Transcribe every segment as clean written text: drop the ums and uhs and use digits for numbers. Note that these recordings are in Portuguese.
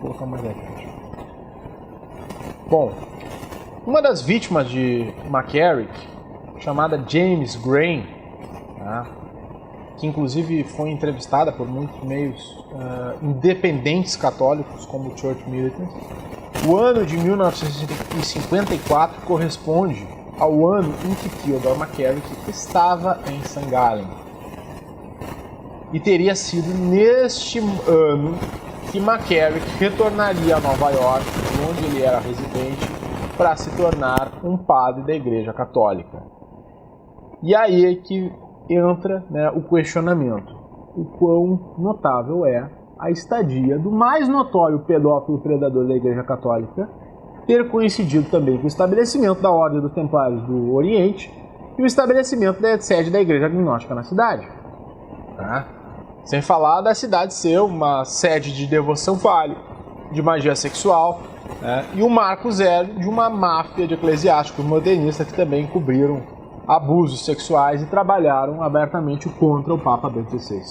colocar mais aqui. Bom, uma das vítimas de McCarrick, chamada James Graham, tá? Que inclusive foi entrevistada por muitos meios independentes católicos, como o Church Militant, o ano de 1954 corresponde ao ano em que Theodore McCarrick estava em St. Gallen. E teria sido neste ano que McCarrick retornaria a Nova York, onde ele era residente, para se tornar um padre da Igreja Católica. E aí é que entra, né, o questionamento: o quão notável é a estadia do mais notório pedófilo predador da Igreja Católica ter coincidido também com o estabelecimento da Ordem dos Templários do Oriente e o estabelecimento da sede da Igreja Agnóstica na cidade. Tá? Sem falar da cidade ser uma sede de devoção falha, de magia sexual, né, e o marco zero de uma máfia de eclesiásticos modernistas que também cobriram abusos sexuais e trabalharam abertamente contra o Papa Bento XVI.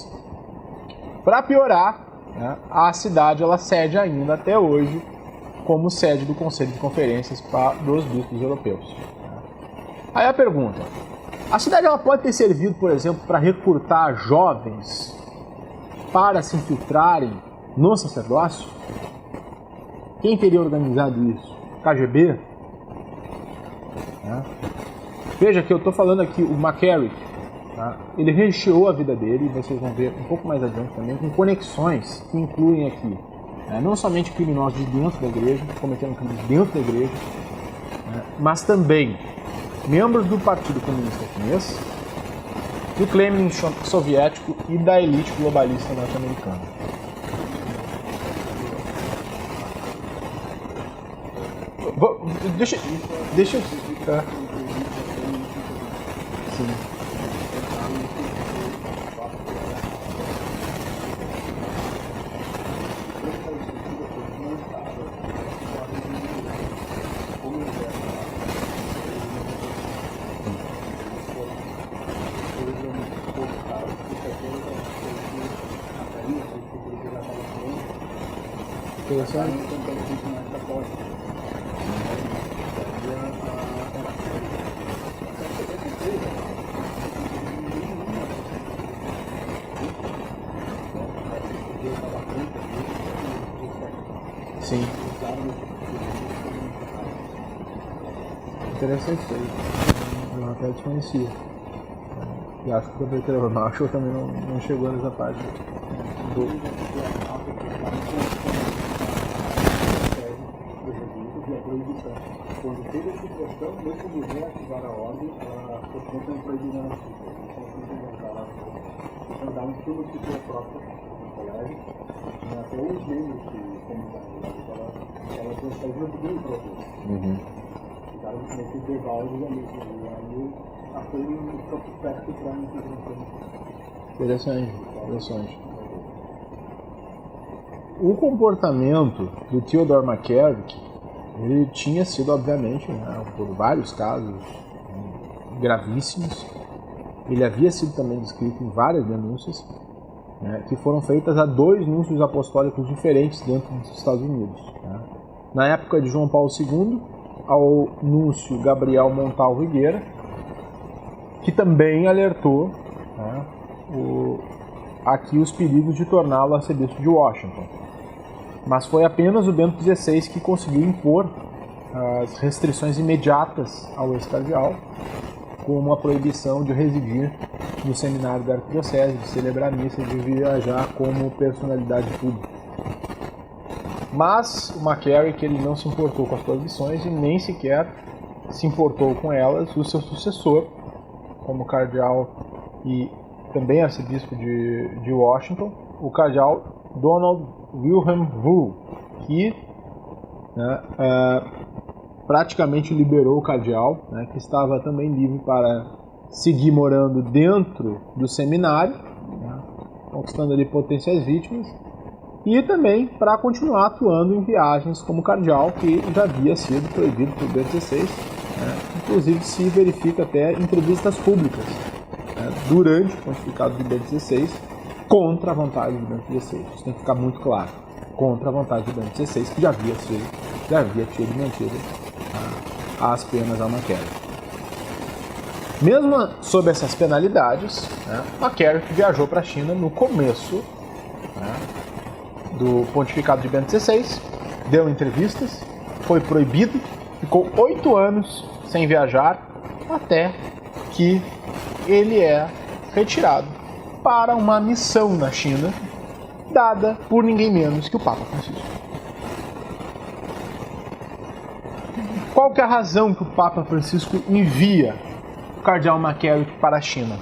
Para piorar, né, a cidade ela cede ainda até hoje como sede do Conselho de Conferências dos Bispos Europeus. Aí a pergunta: a cidade ela pode ter servido, por exemplo, para recrutar jovens para se infiltrarem no sacerdócio? Quem teria organizado isso? KGB? Veja que eu estou falando aqui, o McCarrick, tá? Ele recheou a vida dele, e vocês vão ver um pouco mais adiante também, com conexões que incluem aqui não somente criminosos de dentro da igreja, cometendo crimes dentro da igreja, mas também membros do Partido Comunista Chinês, do Kremlin soviético e da elite globalista norte-americana. Deixa eu... Sim. Sim. Interessante isso aí. Eu até desconhecia. E acho que o prefeito Marshall também não chegou nessa parte. Quando teve essa questão, mesmo mulher ativar a ordem, ela foi contra a proibição na então dá um turno que foi próprio no colégio, tinha até os membros que comunicaram, ela foi sair bem próprio. Ficaram nesse intervalo dos amigos, e aí foi um próprio perto para mim. Interessante. O comportamento do Theodore McCarrick, ele tinha sido, obviamente, por vários casos gravíssimos. Ele havia sido também descrito em várias denúncias, que foram feitas a 2 núncios apostólicos diferentes dentro dos Estados Unidos. Na época de João Paulo II, ao núncio Gabriel Montalvo Higuera, que também alertou aqui os perigos de torná-lo arcebispo de Washington. Mas foi apenas o Bento XVI que conseguiu impor as restrições imediatas ao ex-cardeal, como a proibição de residir no seminário da arquidiocese, de celebrar missa e de viajar como personalidade pública. Mas o McCarrick ele não se importou com as proibições e nem sequer se importou com elas o seu sucessor, como cardeal e também arcebispo de Washington, o cardeal Donald Wilhelm Wuhl, que praticamente liberou o cardeal, que estava também livre para seguir morando dentro do seminário, conquistando ali potenciais vítimas, e também para continuar atuando em viagens como cardeal, que já havia sido proibido por Bento XVI. Inclusive se verifica até entrevistas públicas durante o pontificado de Bento XVI contra a vontade de Bento XVI. Isso tem que ficar muito claro. contra a vontade de Bento XVI, que já havia tido mantido as penas a McCarrick. Mesmo sob essas penalidades, McCarrick viajou para a China no começo do pontificado de Bento XVI, deu entrevistas, foi proibido, ficou 8 anos sem viajar, até que ele é retirado para uma missão na China, dada por ninguém menos que o Papa Francisco. Qual que é a razão que o Papa Francisco envia o cardeal McCarrick para a China?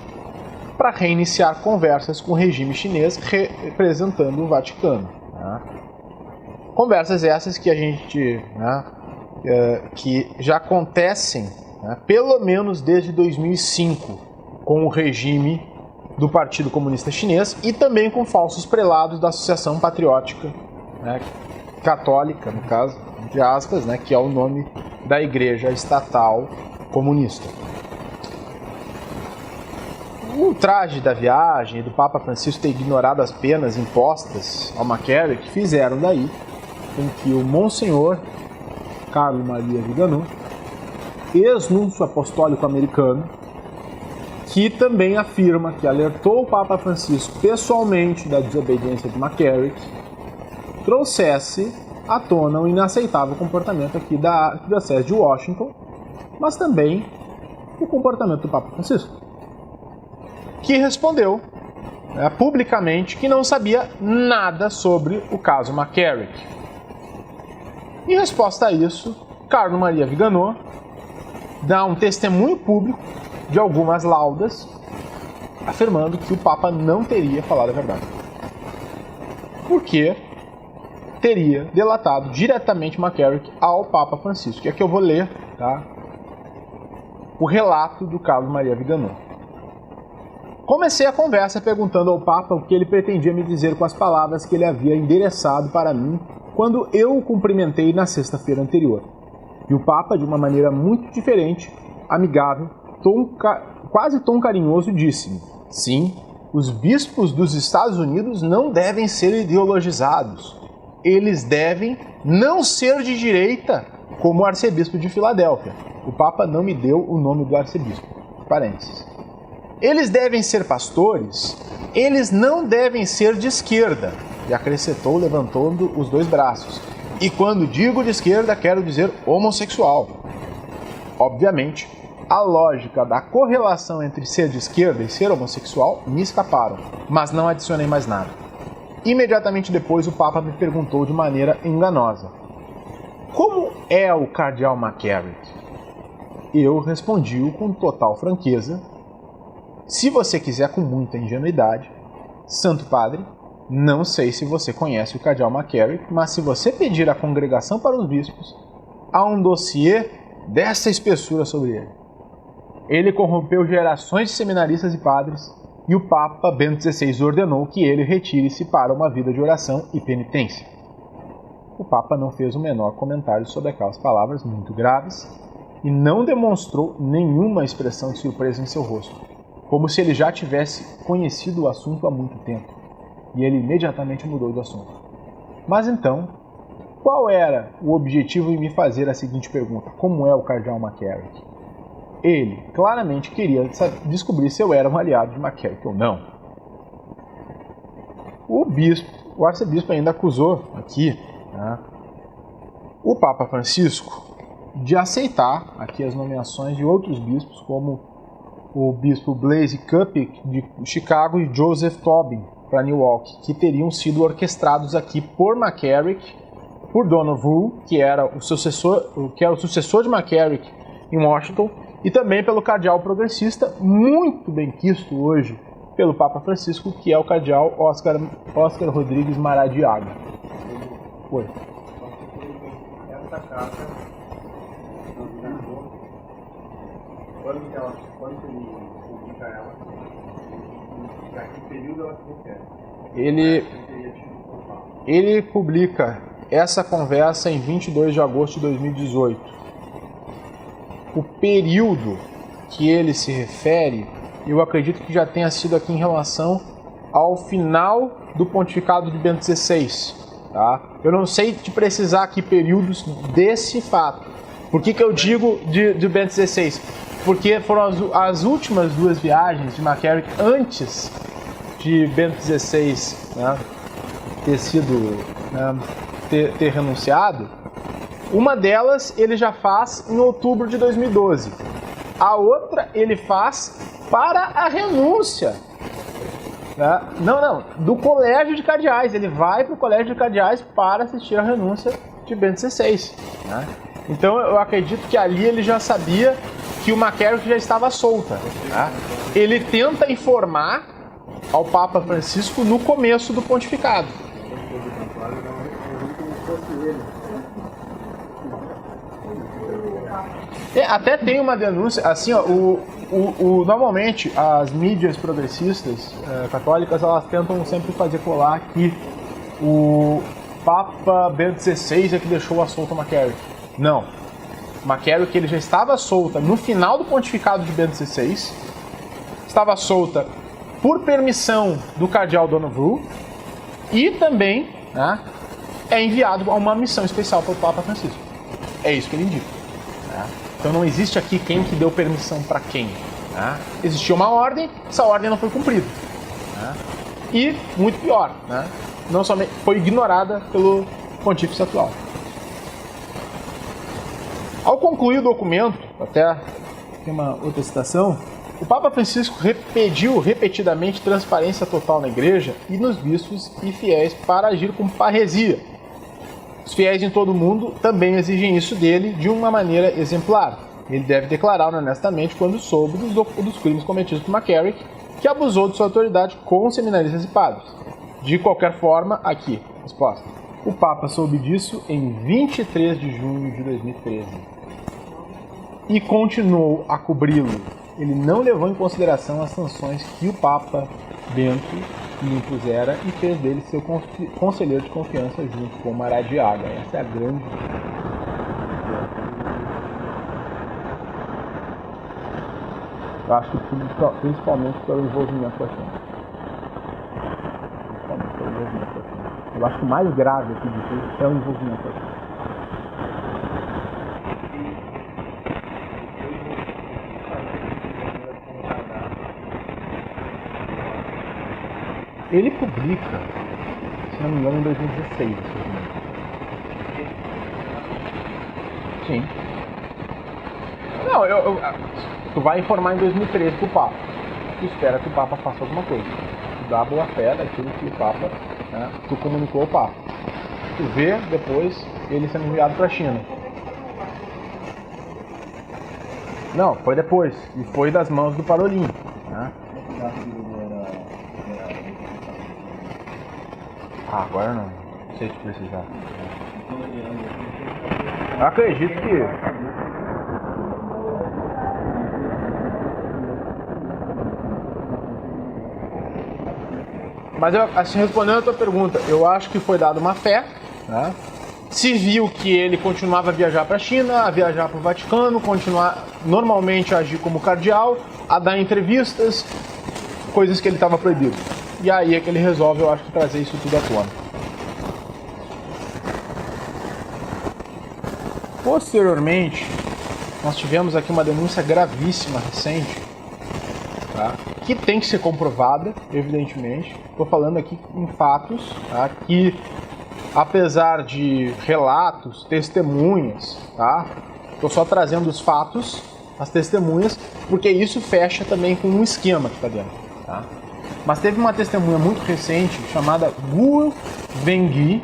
Para reiniciar conversas com o regime chinês representando o Vaticano. Conversas essas que a gente, que já acontecem, pelo menos desde 2005, com o regime do Partido Comunista Chinês e também com falsos prelados da Associação Patriótica Católica, no caso, entre aspas, que é o nome da Igreja Estatal Comunista. O ultraje da viagem e do Papa Francisco ter ignorado as penas impostas ao McCarrick fizeram daí com que o Monsenhor Carlo Maria Viganò, ex-núncio apostólico americano, que também afirma que alertou o Papa Francisco pessoalmente da desobediência de McCarrick, trouxesse à tona o inaceitável comportamento aqui da Arquidiocese de Washington, mas também o comportamento do Papa Francisco, que respondeu publicamente que não sabia nada sobre o caso McCarrick. Em resposta a isso, Carlo Maria Viganò dá um testemunho público de algumas laudas, afirmando que o Papa não teria falado a verdade, porque teria delatado diretamente McCarrick ao Papa Francisco. E aqui eu vou ler o relato do Carlo Maria Viganò. Comecei a conversa perguntando ao Papa o que ele pretendia me dizer com as palavras que ele havia endereçado para mim quando eu o cumprimentei na sexta-feira anterior. E o Papa, de uma maneira muito diferente, amigável, quase tom carinhoso, disse-me: sim, os bispos dos Estados Unidos não devem ser ideologizados. Eles devem não ser de direita, como o arcebispo de Filadélfia. O Papa não me deu o nome do arcebispo. Parênteses. Eles devem ser pastores, eles não devem ser de esquerda. E acrescentou, levantando os dois braços. E quando digo de esquerda, quero dizer homossexual. Obviamente, a lógica da correlação entre ser de esquerda e ser homossexual me escaparam, mas não adicionei mais nada. Imediatamente depois, o Papa me perguntou de maneira enganosa: como é o cardeal McCarrick? Eu respondi-o com total franqueza: se você quiser, com muita ingenuidade, Santo Padre, não sei se você conhece o cardeal McCarrick, mas se você pedir à congregação para os bispos, há um dossiê dessa espessura sobre ele. Ele corrompeu gerações de seminaristas e padres, e o Papa Bento XVI ordenou que ele retire-se para uma vida de oração e penitência. O Papa não fez o menor comentário sobre aquelas palavras muito graves e não demonstrou nenhuma expressão de surpresa em seu rosto, como se ele já tivesse conhecido o assunto há muito tempo, e ele imediatamente mudou de assunto. Mas então, qual era o objetivo em me fazer a seguinte pergunta: como é o cardeal McCarrick? Ele claramente queria descobrir se eu era um aliado de McCarrick ou não. O arcebispo ainda acusou aqui o Papa Francisco de aceitar aqui as nomeações de outros bispos, como o bispo Blaise Kupik de Chicago e Joseph Tobin para Newark, que teriam sido orquestrados aqui por McCarrick, por Donald Wu, que era o sucessor de McCarrick em Washington, e também pelo cardeal progressista, muito bem quisto hoje pelo Papa Francisco, que é o cardeal Oscar Rodrigues Maradiaga. Oi. Essa carta, quando ele publica ela, que período ela se refere? Ele publica essa conversa em 22 de agosto de 2018. O período que ele se refere, eu acredito que já tenha sido aqui em relação ao final do pontificado de Bento XVI, tá? Eu não sei te precisar aqui períodos desse fato. Por que eu digo de Bento XVI? Porque foram as últimas duas viagens de McCarrick antes de Bento XVI, né, ter renunciado. Uma delas ele já faz em outubro de 2012. A outra ele faz para a renúncia. Né? Não, do Colégio de Cardeais. Ele vai para o Colégio de Cardeais para assistir a renúncia de Bento XVI. Né? Então eu acredito que ali ele já sabia que o McCarrick já estava solta. Né? Ele tenta informar ao Papa Francisco no começo do pontificado. Até tem uma denúncia, assim, ó, normalmente as mídias progressistas católicas, elas tentam sempre fazer colar que o Papa Bento XVI é que deixou a solta McCarrick. Não. McCarrick ele já estava solta no final do pontificado de Bento XVI, estava solta por permissão do cardeal Donovan e também, né, é enviado a uma missão especial para o Papa Francisco. É isso que ele indica. Né? Então não existe aqui quem que deu permissão para quem. Né? Existia uma ordem, essa ordem não foi cumprida. Né? E, muito pior, né? Não somente foi ignorada pelo pontífice atual. Ao concluir o documento, até tem uma outra citação, o Papa Francisco pediu repetidamente transparência total na igreja e nos bispos e fiéis para agir com parresia. Os fiéis em todo o mundo também exigem isso dele de uma maneira exemplar. Ele deve declarar honestamente quando soube dos crimes cometidos por McCarrick, que abusou de sua autoridade com seminaristas e padres. De qualquer forma, aqui, resposta. O Papa soube disso em 23 de junho de 2013 e continuou a cobri-lo. Ele não levou em consideração as sanções que o Papa Bento lhe impusera e fez dele seu conselheiro de confiança junto com Maradiaga. Essa é a grande... Eu acho que principalmente pelo envolvimento com a China. Eu acho que o mais grave aqui de tudo é o envolvimento com a China. Ele publica, se não me engano, em 2016. Sim. Não, tu vai informar em 2013 pro Papa. Tu espera que o Papa faça alguma coisa. Tu dá a boa fé daquilo que o Papa, né, tu comunicou ao Papa. Tu vê depois ele sendo enviado para a China. Não, foi depois. E foi das mãos do Parolin. Né? Agora não sei se precisar. Eu acredito que... Mas assim, respondendo a tua pergunta, eu acho que foi dada uma fé, né? Se viu que ele continuava a viajar para a China, a viajar para o Vaticano, continuar normalmente a agir como cardeal, a dar entrevistas, coisas que ele estava proibido. E aí é que ele resolve, eu acho, que trazer isso tudo à tona. Posteriormente, nós tivemos aqui uma denúncia gravíssima recente, tá? Que tem que ser comprovada, evidentemente. Estou falando aqui em fatos, tá? Que, apesar de relatos, testemunhas, tá? Estou só trazendo os fatos, as testemunhas, porque isso fecha também com um esquema que está dentro, tá? Mas teve uma testemunha muito recente chamada Guo Wengui,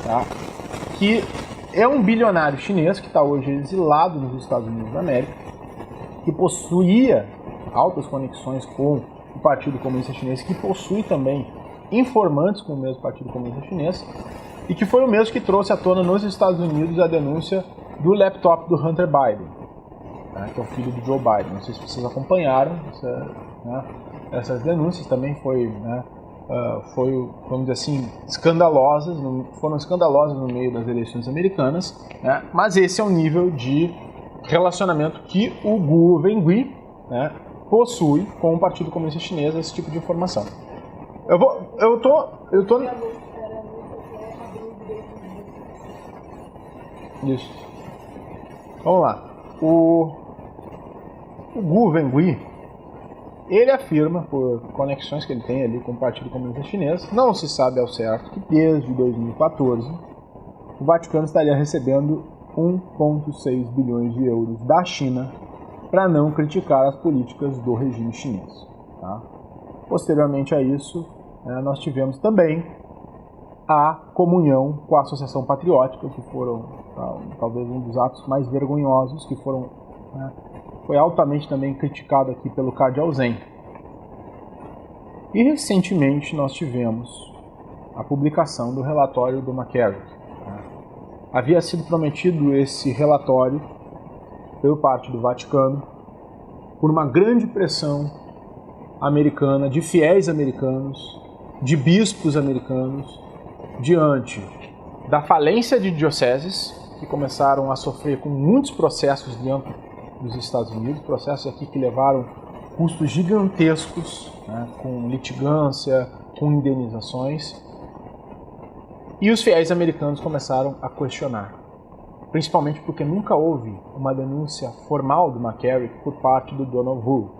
tá? Que é um bilionário chinês que está hoje exilado nos Estados Unidos da América, que possuía altas conexões com o Partido Comunista Chinês, que possui também informantes com o mesmo Partido Comunista Chinês, e que foi o mesmo que trouxe à tona nos Estados Unidos a denúncia do laptop do Hunter Biden, né, que é o filho do Joe Biden. Não sei se vocês acompanharam essas denúncias, também vamos dizer assim, foram escandalosas no meio das eleições americanas, né, mas esse é o nível de relacionamento que o Guo Wengui, né, possui com o Partido Comunista Chinês, esse tipo de informação. Eu tô Isso. Vamos lá. O Gu Wengui, ele afirma, por conexões que ele tem ali com o Partido Comunista Chinês, não se sabe ao certo que desde 2014 o Vaticano estaria recebendo 1,6 bilhões de euros da China para não criticar as políticas do regime chinês. Tá? Posteriormente a isso, nós tivemos também a comunhão com a Associação Patriótica, que foram talvez um dos atos mais vergonhosos, que foi altamente também criticado aqui pelo Cardeal Zen. E recentemente nós tivemos a publicação do relatório do McCarrick. Havia sido prometido esse relatório por parte do Vaticano por uma grande pressão americana, de fiéis americanos, de bispos americanos, diante da falência de dioceses, que começaram a sofrer com muitos processos dentro dos Estados Unidos, processos aqui que levaram custos gigantescos, com litigância, com indenizações, e os fiéis americanos começaram a questionar, principalmente porque nunca houve uma denúncia formal do McCarrick por parte do Donald Wu,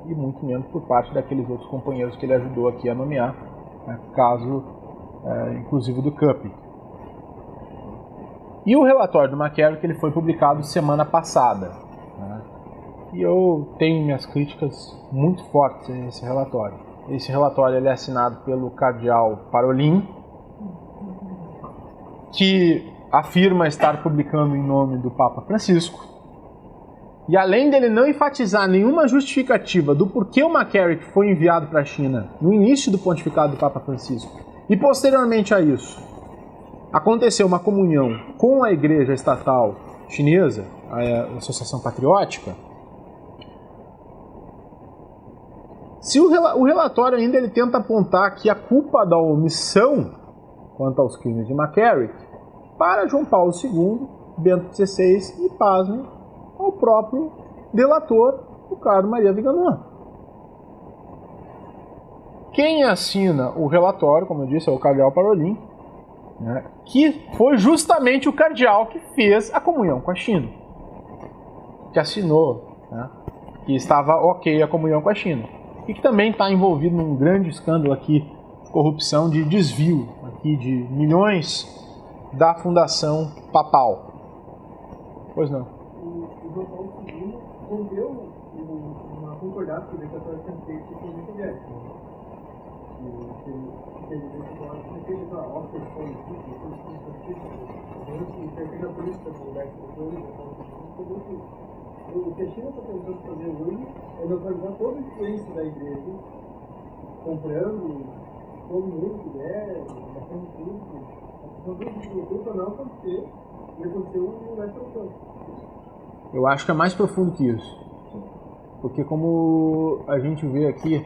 e muito menos por parte daqueles outros companheiros que ele ajudou aqui a nomear, caso inclusive do Cupp. E o relatório do McCarrick ele foi publicado semana passada, e eu tenho minhas críticas muito fortes a esse relatório. Esse relatório ele é assinado pelo Cardeal Parolin, que afirma estar publicando em nome do Papa Francisco, e além dele não enfatizar nenhuma justificativa do porquê o McCarrick foi enviado para a China no início do pontificado do Papa Francisco, e posteriormente a isso aconteceu uma comunhão com a igreja estatal chinesa, a Associação Patriótica, se o relatório ainda ele tenta apontar que a culpa da omissão quanto aos crimes de McCarrick para João Paulo II, Bento XVI e, pasmem, ao próprio delator, o Ricardo Maria Viganò. Quem assina o relatório, como eu disse, é o Cardeal Parolin, que foi justamente o cardeal que fez a comunhão com a China, que assinou, que estava ok a comunhão com a China, e que também está envolvido num grande escândalo aqui de corrupção, de desvio aqui de milhões da Fundação Papal. Pois não. O João Paulo II rompeu uma concordância que o dictador tinha feito com a União Soviética. O que a China está tentando fazer hoje é neutralizar toda a influência da igreja, comprando todo mundo que der, gastando tudo. Para não acontecer, e aconteceu no leste europeu. Eu acho que é mais profundo que isso. Porque como a gente vê aqui,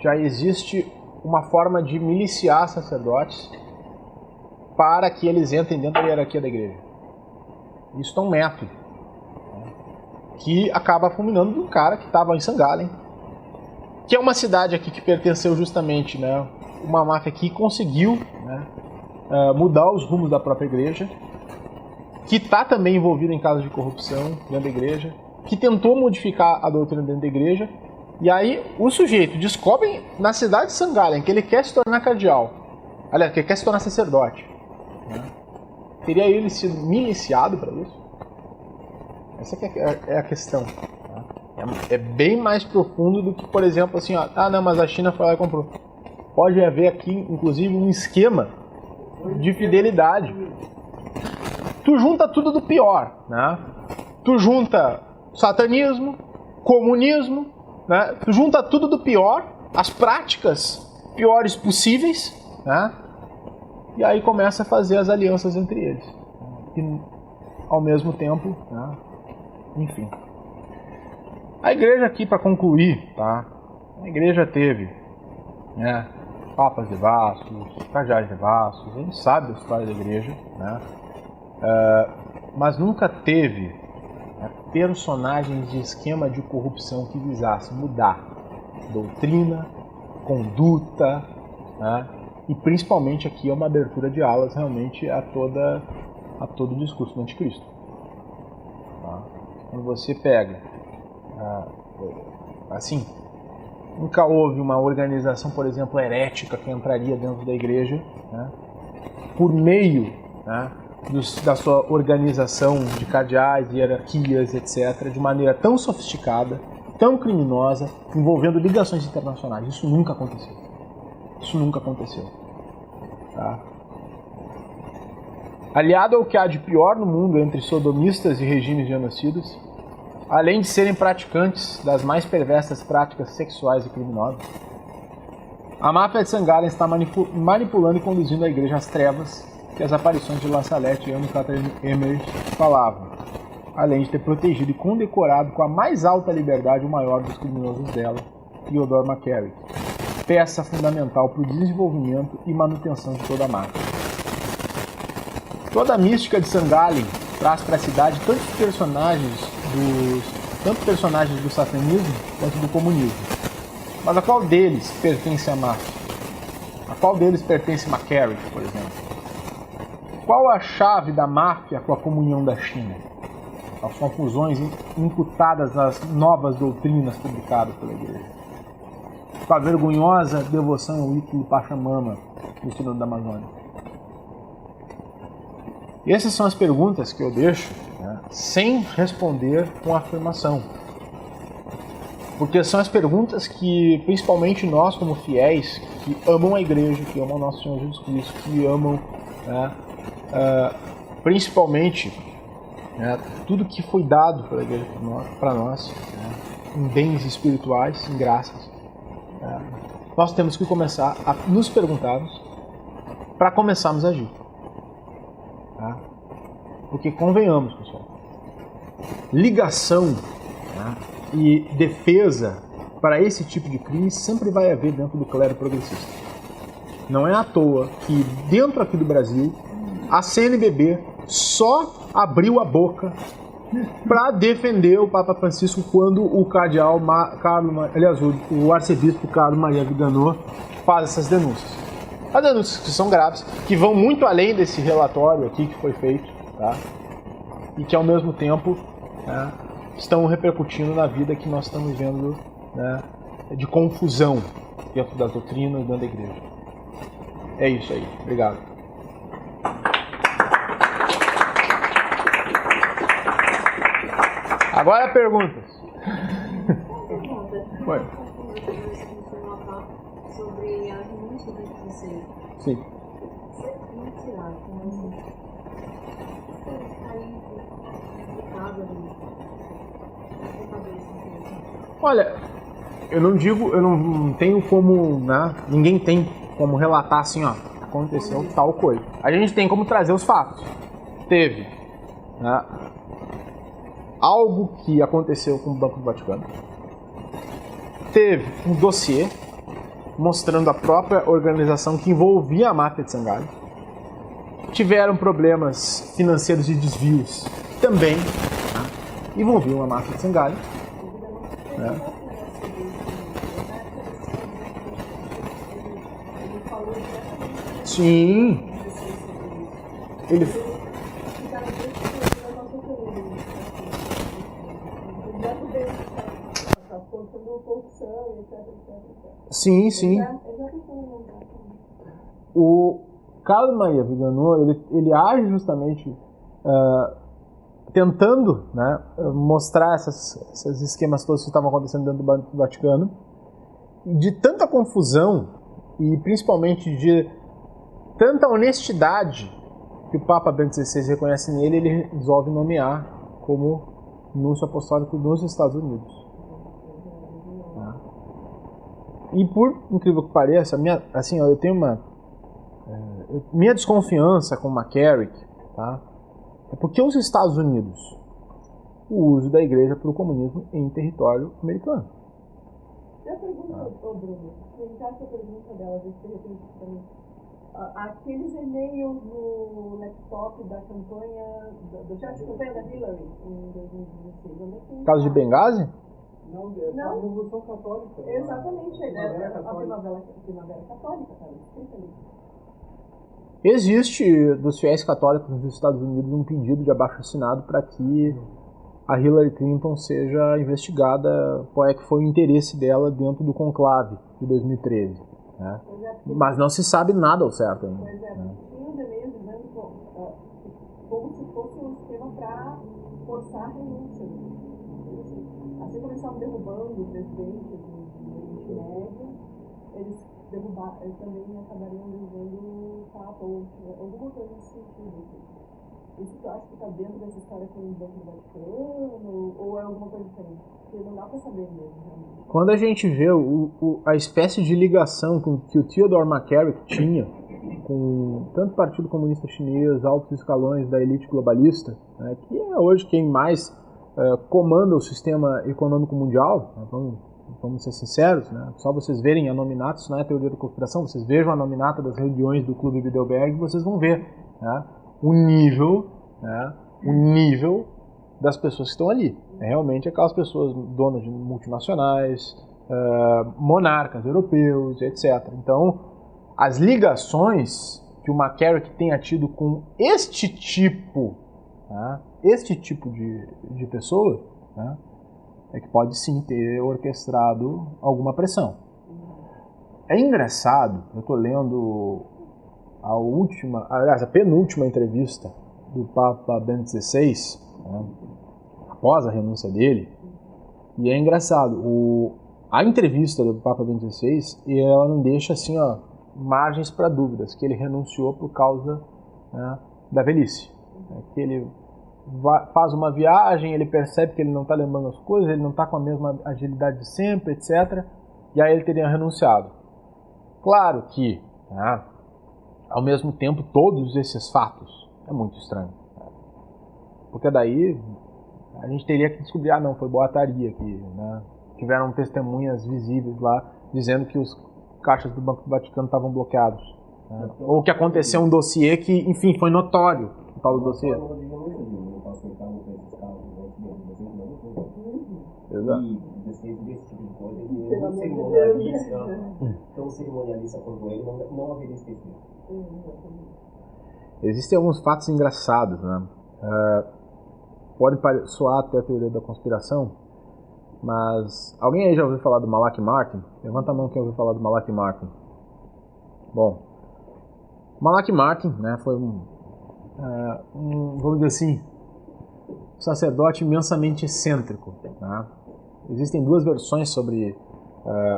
já existe uma forma de miliciar sacerdotes para que eles entrem dentro da hierarquia da igreja. Isso é um método que acaba fulminando um cara que estava em St. Gallen, que é uma cidade aqui que pertenceu justamente, uma máfia que conseguiu, mudar os rumos da própria igreja, que está também envolvida em casos de corrupção dentro da igreja, que tentou modificar a doutrina dentro da igreja, e aí o sujeito descobre na cidade de St. Gallen que ele quer se tornar cardeal, aliás, que ele quer se tornar sacerdote. Teria ele sido miliciado para isso? Essa que é a questão. É bem mais profundo do que, por exemplo, assim, não, mas a China foi lá e comprou. Pode haver aqui, inclusive, um esquema de fidelidade. Tu junta tudo do pior, Tu junta satanismo, comunismo, Tu junta tudo do pior, as práticas piores possíveis, E aí começa a fazer as alianças entre eles. E, ao mesmo tempo, enfim. A igreja aqui, para concluir, a igreja teve papas devassos, cardeais devassos, a gente sabe da história da igreja, mas nunca teve personagens de esquema de corrupção que visassem mudar doutrina, conduta, e principalmente aqui é uma abertura de alas realmente a toda a todo o discurso do anticristo. Tá? Quando você pega, assim, nunca houve uma organização, por exemplo, herética que entraria dentro da igreja, né, por meio, né, da sua organização de cardeais, hierarquias, etc., de maneira tão sofisticada, tão criminosa, envolvendo ligações internacionais. Isso nunca aconteceu. Isso nunca aconteceu. Tá? Aliado ao que há de pior no mundo entre sodomistas e regimes genocidas, além de serem praticantes das mais perversas práticas sexuais e criminosas, a máfia de St. está manipulando e conduzindo a igreja às trevas que as aparições de La Salette e Anne Catherine Emmerich falavam, além de ter protegido e condecorado com a mais alta liberdade o maior dos criminosos dela, Theodore McCarrick, peça fundamental para o desenvolvimento e manutenção de toda a máfia. Toda a mística de St. Gallen traz para a cidade tanto personagens do satanismo quanto do comunismo. Mas a qual deles pertence à máfia? A qual deles pertence McCarrick, por exemplo? Qual a chave da máfia com a comunhão da China? As confusões imputadas nas novas doutrinas publicadas pela igreja. Com a vergonhosa devoção ao ídolo Pachamama no Sínodo da Amazônia. E essas são as perguntas que eu deixo, né, sem responder com afirmação. Porque são as perguntas que, principalmente nós como fiéis, que amam a igreja, que amam nosso Senhor Jesus Cristo, que amam, né, principalmente, né, tudo que foi dado pela igreja para nós, né, em bens espirituais, em graças, nós temos que começar a nos perguntarmos para começarmos a agir. Tá? Porque convenhamos, pessoal, ligação, né, e defesa para esse tipo de crime sempre vai haver dentro do clero progressista. Não é à toa que dentro aqui do Brasil a CNBB só abriu a boca para defender o Papa Francisco quando o cardeal o arcebispo Carlo Maria Viganò faz essas denúncias. As denúncias que são graves, que vão muito além desse relatório aqui que foi feito, tá? E que ao mesmo tempo, né, estão repercutindo na vida que nós estamos vendo, né, de confusão dentro das doutrinas e dentro da igreja. É isso aí. Obrigado. Agora perguntas. Oi. Sobre a renúncia da Inquisição. Sim. Não será que nós Olha, eu não tenho como, né, ninguém tem como relatar assim, ó, aconteceu tal coisa. A gente tem como trazer os fatos. Teve, né, algo que aconteceu com o Banco do Vaticano. Teve um dossiê mostrando a própria organização que envolvia a máfia de St. Gallen. Tiveram problemas financeiros e desvios também, né, envolviam a máfia de St. Gallen. Né. Sim. Ele... Sim, sim. O Carlo Maria Viganò, ele age justamente tentando, né, mostrar esses esquemas todos que estavam acontecendo dentro do Vaticano, de tanta confusão e principalmente de tanta honestidade que o Papa Bento XVI reconhece nele, ele resolve nomear como núncio apostólico nos Estados Unidos. E por incrível que pareça, eu tenho minha desconfiança com McCarrick, tá? É porque os Estados Unidos, o uso da igreja para o comunismo em território americano. Eu pergunto, Bruno, comentar essa pergunta dela, de repente também. Aqueles e-mails no laptop da campanha, do chefe de campanha da Hillary em 2016, onde é que... Caso de Benghazi? Não, a Revolução Católica. Exatamente, a Primavera Católica, estava escrita ali. Existe dos fiéis católicos nos Estados Unidos um pedido de abaixo-assinado para que a Hillary Clinton seja investigada qual é que foi o interesse dela dentro do conclave de 2013. Né? Mas não se sabe nada ao certo ainda. Pois é, tinha um e-mail dizendo como se fosse um esquema para forçar a renúncia. Assim como eles estavam derrubando o presidente do Oriente Médio, eles também acabariam derrubando o Papa, ou alguma coisa nesse sentido. Isso que eu acho que está dentro dessa história com o Banco do Vaticano, ou é alguma coisa diferente? Porque não dá para saber mesmo, realmente. Quando a gente vê a espécie de ligação que o Theodore McCarrick tinha com tanto o Partido Comunista Chinês, altos escalões da elite globalista, né, que é hoje quem mais comanda o sistema econômico mundial, né, vamos ser sinceros, né, só vocês verem a nominata, isso não é teoria da conspiração, vocês vejam a nominata das reuniões do Clube Bilderberg, vocês vão ver, né, o nível das pessoas que estão ali. É realmente aquelas pessoas donas de multinacionais, monarcas europeus, etc. Então, as ligações que o McCarrick tenha tido com este tipo de pessoa, né, é que pode sim ter orquestrado alguma pressão. É engraçado, eu estou lendo a penúltima entrevista do Papa Bento XVI, né, após a renúncia dele, e é engraçado, a entrevista do Papa Bento XVI, ela não deixa assim, margens para dúvidas, que ele renunciou por causa, né, da velhice, né, que ele faz uma viagem, ele percebe que ele não está lembrando as coisas, ele não está com a mesma agilidade de sempre, etc., e aí ele teria renunciado. Claro que, né, ao mesmo tempo, todos esses fatos é muito estranho. Porque daí a gente teria que descobrir, não, foi boataria aqui, né? Tiveram testemunhas visíveis lá dizendo que os caixas do Banco do Vaticano estavam bloqueados. Né? Ou que aconteceu um dossiê que, enfim, foi notório, o tal do dossiê. Exato. E desse tipo de coisa, ele não tão cerimonialista quanto ele, não haveria esquecido. Existem alguns fatos engraçados, né? Pode soar até a teoria da conspiração, mas alguém aí já ouviu falar do Malachi Martin? Levanta a mão quem ouviu falar do Malachi Martin. Bom, Malachi Martin, né, foi vamos dizer assim, um sacerdote imensamente excêntrico. Né? Existem duas versões sobre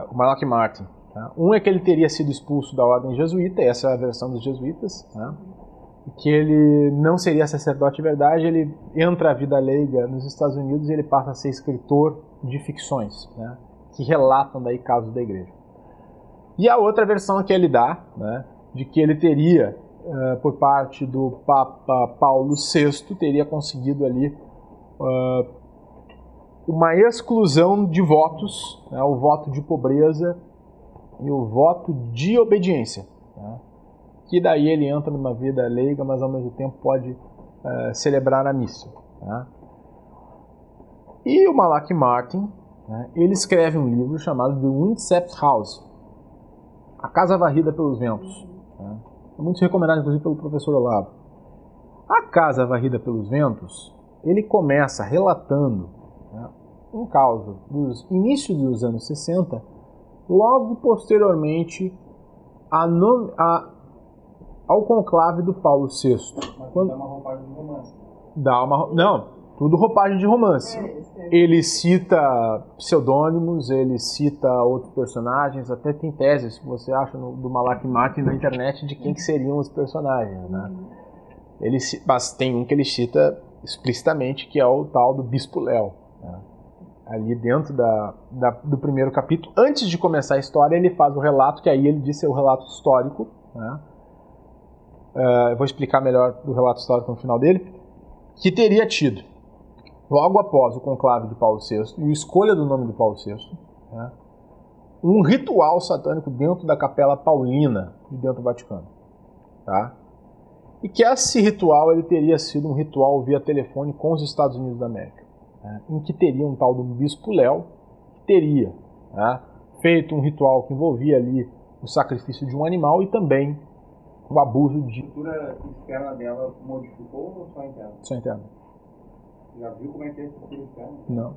o Malachi Martin. Tá? Um é que ele teria sido expulso da ordem jesuíta, essa é a versão dos jesuítas, né? Que ele não seria sacerdote de verdade, ele entra à vida leiga nos Estados Unidos e ele passa a ser escritor de ficções, né, que relatam daí casos da igreja. E a outra versão que ele dá, né, de que ele teria, por parte do Papa Paulo VI, teria conseguido ali uma exclusão de votos, né, o voto de pobreza e o voto de obediência, né, que daí ele entra numa vida leiga, mas ao mesmo tempo pode celebrar a missa. Né? E o Malachi Martin, né, ele escreve um livro chamado The Windswept House, A Casa Varrida pelos Ventos. Né? É muito recomendado, inclusive, pelo professor Olavo. A Casa Varrida pelos Ventos, ele começa relatando, né, um caso dos inícios dos anos 60, logo posteriormente ao conclave do Paulo VI. Mas dá uma roupagem de romance. Não, tudo roupagem de romance. Ele cita pseudônimos, ele cita outros personagens, até tem teses que você acha do Malachi Martin na internet de quem que seriam os personagens, né? Mas tem um que ele cita explicitamente, que é o tal do Bispo Léo. Né? Ali dentro do primeiro capítulo, antes de começar a história, ele faz o relato, que aí ele diz ser o relato histórico, né? Eu vou explicar melhor do relato histórico no final dele, que teria tido, logo após o conclave de Paulo VI e a escolha do nome de Paulo VI, né, um ritual satânico dentro da Capela Paulina, de dentro do Vaticano. Tá? E que esse ritual ele teria sido um ritual via telefone com os Estados Unidos da América, né, em que teria um tal do Bispo Léo, que teria, né, feito um ritual que envolvia ali o sacrifício de um animal e também o abuso A de estrutura externa dela modificou ou só interna? só interno. Já viu como é que é a estrutura externa? Não,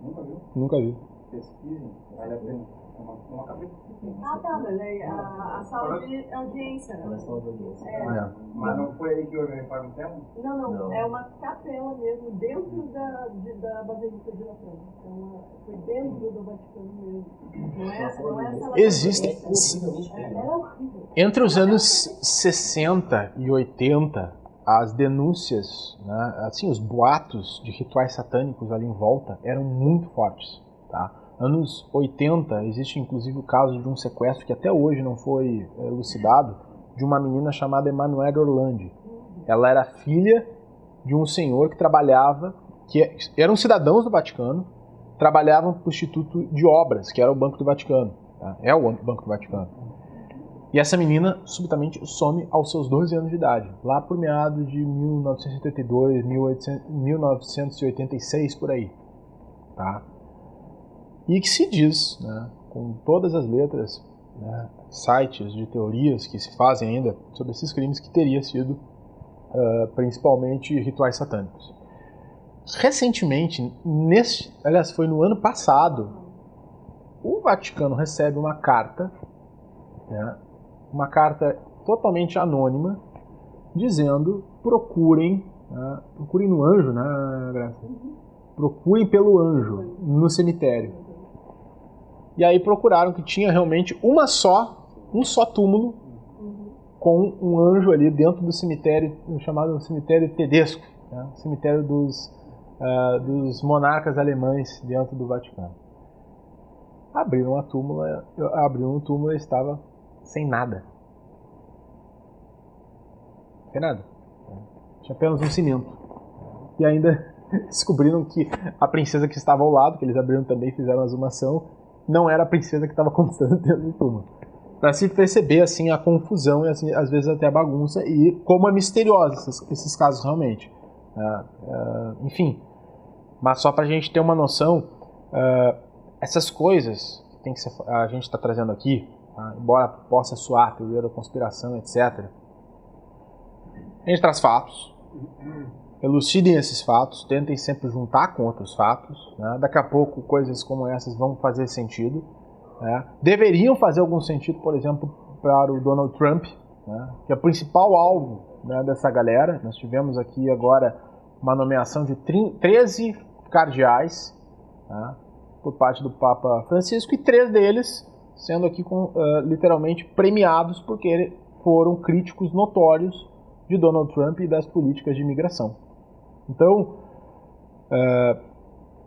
Nunca viu? nunca vi. Pesquisem, vale a pena. É uma cabeça pequena. Ah, tá, mas aí a sala de audiência, né? Ela é só de audiência. É. Mas não foi aí que houve a reforma interna? Não, é uma capela mesmo, dentro da Basílica de Latrão. Foi dentro do Vaticano mesmo. Não é sala de Existem. audiência. Era horrível. Entre os anos 60 e 80, as denúncias, né, assim, os boatos de rituais satânicos ali em volta eram muito fortes. Tá? Anos 80, existe inclusive o caso de um sequestro que até hoje não foi elucidado, de uma menina chamada Emanuele Orlandi. Ela era filha de um senhor que trabalhava, que eram cidadãos do Vaticano, trabalhavam para o Instituto de Obras, que era o Banco do Vaticano. Tá? É o Banco do Vaticano. E essa menina subitamente some aos seus 12 anos de idade, lá por meados de 1982, 1986, por aí. Tá? E que se diz, né, com todas as letras, né, sites de teorias que se fazem ainda sobre esses crimes, que teria sido principalmente rituais satânicos. Recentemente, aliás, foi no ano passado, o Vaticano recebe uma carta, né, uma carta totalmente anônima, dizendo: procurem no anjo, né, Graça? Procurem pelo anjo no cemitério. E aí procuraram que tinha realmente um só túmulo com um anjo ali dentro do cemitério, chamado cemitério Tedesco, né? Cemitério dos monarcas alemães dentro do Vaticano. Abriram o túmulo e estava sem nada. Sem nada. Tinha apenas um cimento. E ainda descobriram que a princesa que estava ao lado, que eles abriram também e fizeram a exumação, não era a princesa que estava constando dentro do túmulo. Para se perceber assim a confusão e assim, às vezes até a bagunça, e como é misterioso esses casos realmente. Enfim, mas só para a gente ter uma noção, essas coisas que a gente está trazendo aqui, embora possa soar teoria da conspiração, etc., a gente traz fatos, elucidem esses fatos, tentem sempre juntar com outros fatos, né? Daqui a pouco coisas como essas vão fazer sentido, né? Deveriam fazer algum sentido, por exemplo, para o Donald Trump, né? Que é o principal alvo, né, dessa galera. Nós tivemos aqui agora uma nomeação de 13 cardeais, né, por parte do Papa Francisco, e 3 deles sendo aqui literalmente premiados porque foram críticos notórios de Donald Trump e das políticas de imigração. Então,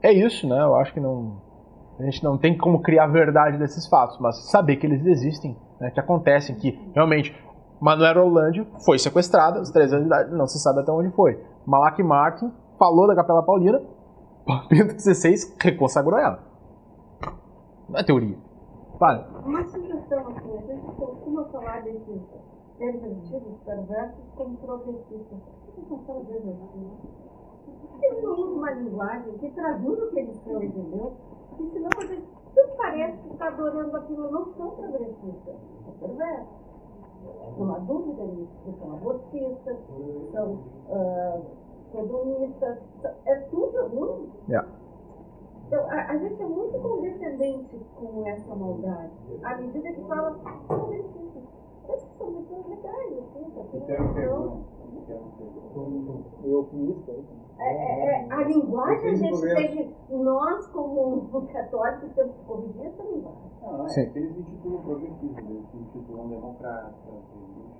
é isso, né? Eu acho que a gente não tem como criar a verdade desses fatos, mas saber que eles existem, né? Que acontecem, que realmente Emanuele Orlandi foi sequestrada aos 13 anos de idade, não se sabe até onde foi. Malak Martin falou da Capela Paulina, Bento XVI reconsagrou ela. Não é teoria. Vale. Uma sugestão assim, a gente costuma falar desses pervertidos, perversos, como progressistas. Vocês não falam pervertidos? Eles não usam uma linguagem que traduz o que eles são, entendeu? Porque senão você parece que está adorando aquilo, não são progressistas, são perversos. Não há dúvida nisso, porque são abortistas, são sodomistas, é tudo muito. Yeah. Então, a gente é muito condescendente com essa maldade, à medida que fala progressistas. Esses são pessoas legais, assim, a linguagem a gente tem que, nós como católicos temos que corrigir essa linguagem. Não, eles intitulam progressistas, eles intitulam democratas.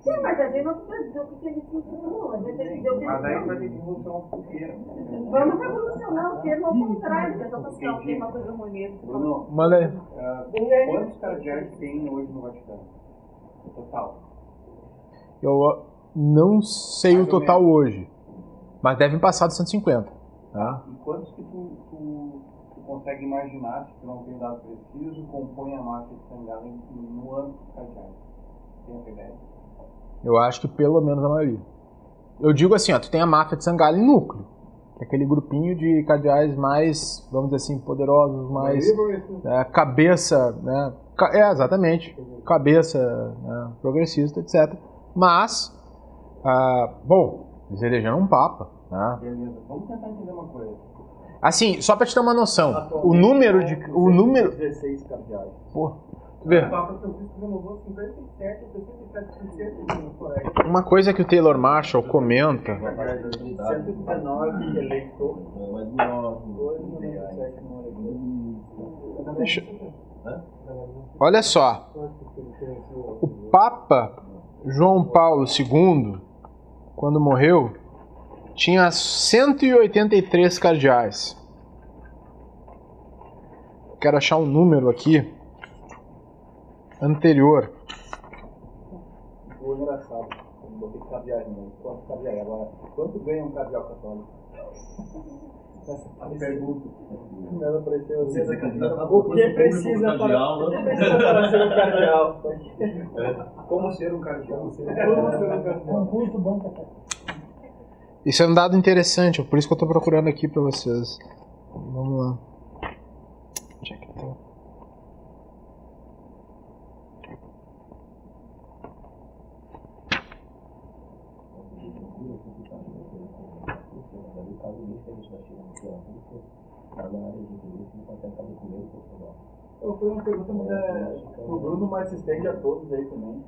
Sim, mas a gente não precisa dizer o que eles intitulam, a gente tem que dizer o que eles Mas aí são. vai ter que revolucionar um pouquinho. Vamos revolucionar o termo ao contrário, é só para falar que é uma coisa ruim mesmo. Bruno, Manda aí. quantos cardeais tem hoje no Vaticano? Total. Eu não sei Mais o ou total menos. hoje, mas devem passar de 150. Tá? E quantos que tu consegue imaginar, se tu não tem dado preciso, compõem a máfia de Sangalen no ano dos cardeais? Tem essa ideia? Eu acho que pelo menos a maioria. Eu digo assim, ó, tu tem a máfia de Sangalen núcleo, que é aquele grupinho de cardeais mais, vamos dizer assim, poderosos, mais cabeça, né? Exatamente, cabeça, né, progressista, etc. Mas, bom, eles elegeram um Papa, né? Beleza. Vamos tentar entender uma coisa. Assim, só para te ter uma noção, o Atualmente, número de... O número... 16 cardeais. Pô, tu vê, O Papa Francisco renovou 57 ou 67% no colégio. uma coisa que o Taylor Marshall comenta... 119 eleitores. Mas não, Deixa... Olha só, o Papa João Paulo II, quando morreu, tinha 183 cardeais. Quero achar um número aqui anterior. Foi engraçado. Eu não botei cardeais, não. Quantos cardeais? Agora, quanto ganha um cardeal católico? A pergunta. Ela apareceu assim. O que precisa para ser um cardeal? Como ser um cardeal? Concurso banca. Isso é um dado interessante, por isso que eu estou procurando aqui para vocês. Vamos lá. Onde é que tá? Foi uma pergunta pro Bruno, mas se estende a todos aí também.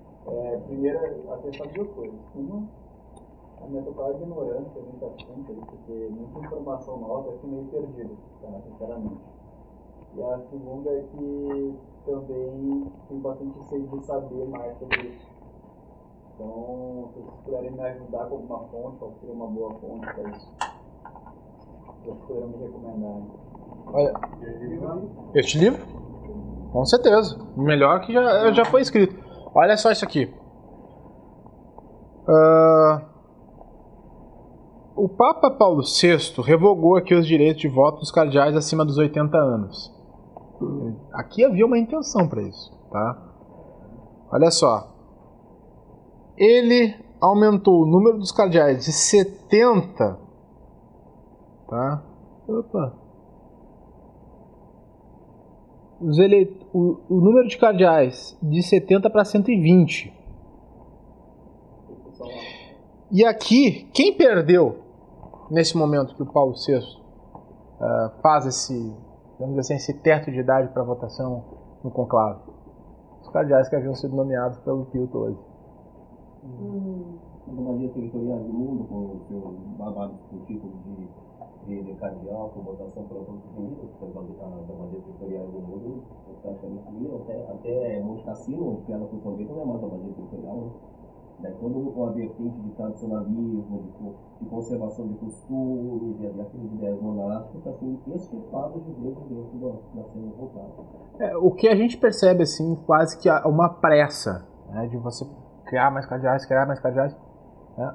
Primeiro, atenção duas coisas. Uma, a minha total ignorância nesse assunto, porque muita informação nova eu fiquei meio perdido, sinceramente. E a segunda é que também tem bastante sede de saber mais sobre isso. Então, se vocês puderem me ajudar com alguma fonte, qual seria uma boa fonte para isso? Vocês poderiam me recomendar. Olha, este livro? Com certeza. Melhor que já foi escrito. Olha só isso aqui. O Papa Paulo VI revogou aqui os direitos de voto dos cardeais acima dos 80 anos. Aqui havia uma intenção para isso, tá? Olha só. Ele aumentou o número dos cardeais de 70, tá? Opa. O número de cardeais de 70 para 120. E aqui, quem perdeu nesse momento que o Paulo VI faz esse, vamos dizer assim, esse teto de idade para votação no conclave? Os cardeais que haviam sido nomeados pelo Pio XII. Magias territoriais do mundo, com o seu babado com o título de cardeal, com votação por outros ministros, por exemplo, da Magias territoriais do mundo, praticamente viram, até Monte Cassino, que era a função dele, não é mais a Magia territorial, né? Daí todo a vertente de tradicionalismo, de conservação de costumes, e aquelas ideias monásticas, está sendo extirpadas de dentro da cena voltada. O que a gente percebe, assim, quase que uma pressa, né, de você criar mais cardeais, né?